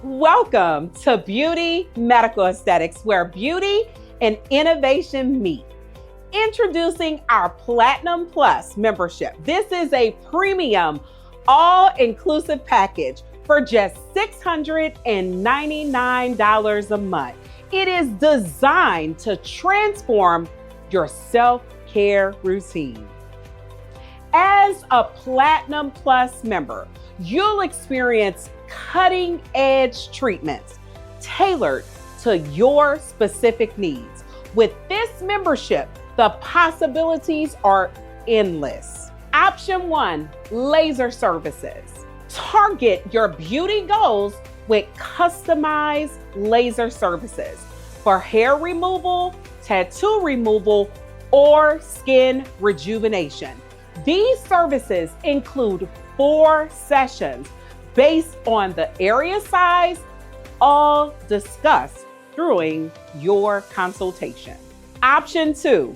Welcome to Beauty Medical Aesthetics, where beauty and innovation meet. Introducing our Platinum Plus membership. This is a premium, all-inclusive package for just $699 a month. It is designed to transform your self-care routine. As a Platinum Plus member, you'll experience cutting-edge treatments tailored to your specific needs. With this membership, the possibilities are endless. Option 1, laser services. Target your beauty goals with customized laser services for hair removal, tattoo removal, or skin rejuvenation. These services include 4 sessions based on the area size, all discussed during your consultation. Option 2,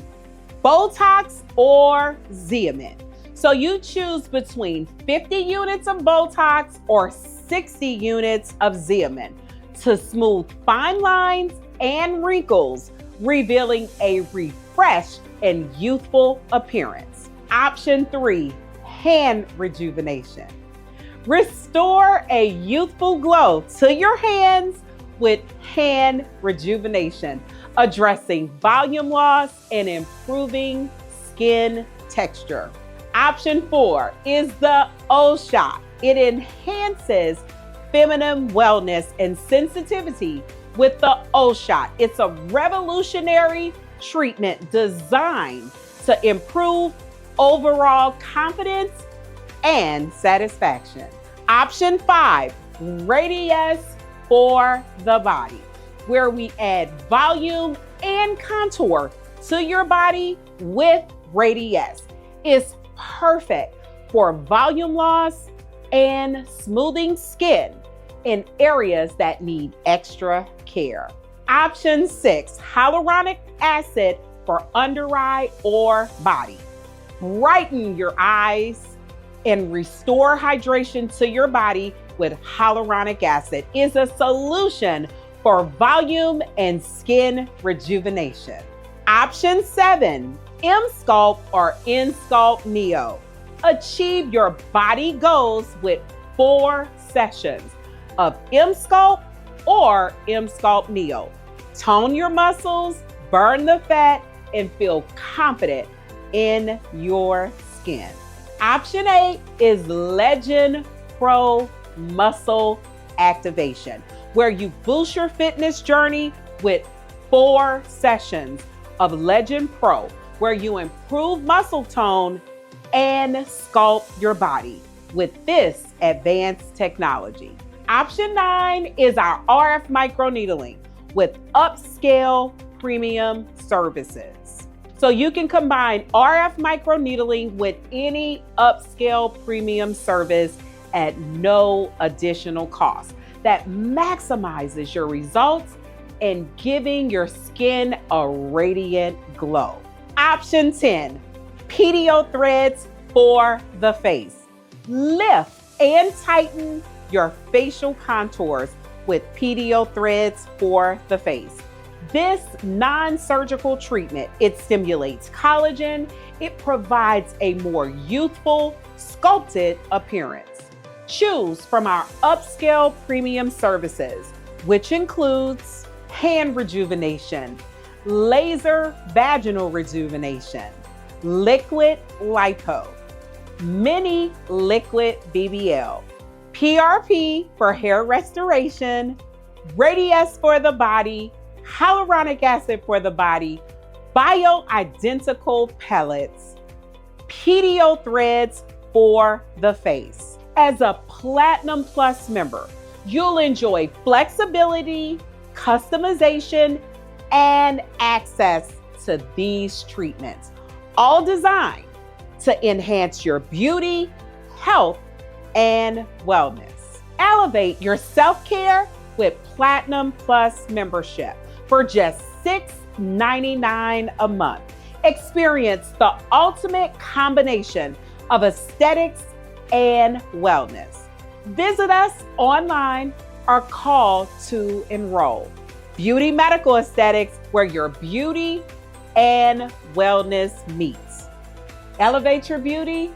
Botox or Xeomin. So you choose between 50 units of Botox or 60 units of Xeomin to smooth fine lines and wrinkles, revealing a refreshed and youthful appearance. Option 3, hand rejuvenation. Restore a youthful glow to your hands with hand rejuvenation, addressing volume loss and improving skin texture. Option 4 is the O-Shot. It enhances feminine wellness and sensitivity with the O-Shot. It's a revolutionary treatment designed to improve overall confidence and satisfaction. Option 5, Radius for the body, where we add volume and contour to your body with Radius. It's perfect for volume loss and smoothing skin in areas that need extra care. Option 6, hyaluronic acid for under eye or body. Brighten your eyes and restore hydration to your body with hyaluronic acid is a solution for volume and skin rejuvenation. Option 7, M-Sculpt or N-Sculpt Neo. Achieve your body goals with 4 sessions of M-Sculpt or M-Sculpt Neo. Tone your muscles, burn the fat, and feel confident in your skin. Option 8 is Legend Pro Muscle Activation, where you boost your fitness journey with 4 sessions of Legend Pro, where you improve muscle tone and sculpt your body with this advanced technology. Option 9 is our RF microneedling with upscale premium services. So you can combine RF microneedling with any upscale premium service at no additional cost. That maximizes your results and giving your skin a radiant glow. Option 10, PDO threads for the face. Lift and tighten your facial contours with PDO threads for the face. This non-surgical treatment, it stimulates collagen, it provides a more youthful, sculpted appearance. Choose from our upscale premium services, which includes hand rejuvenation, laser vaginal rejuvenation, liquid lipo, mini liquid BBL, PRP for hair restoration, Radius for the body, hyaluronic acid for the body, bioidentical pellets, PDO threads for the face. As a Platinum Plus member, you'll enjoy flexibility, customization, and access to these treatments, all designed to enhance your beauty, health, and wellness. Elevate your self-care with Platinum Plus membership for just $699 a month. Experience the ultimate combination of aesthetics and wellness. Visit us online are called to enroll. Beauty Medical Aesthetics, where your beauty and wellness meets. Elevate your beauty,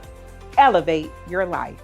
elevate your life.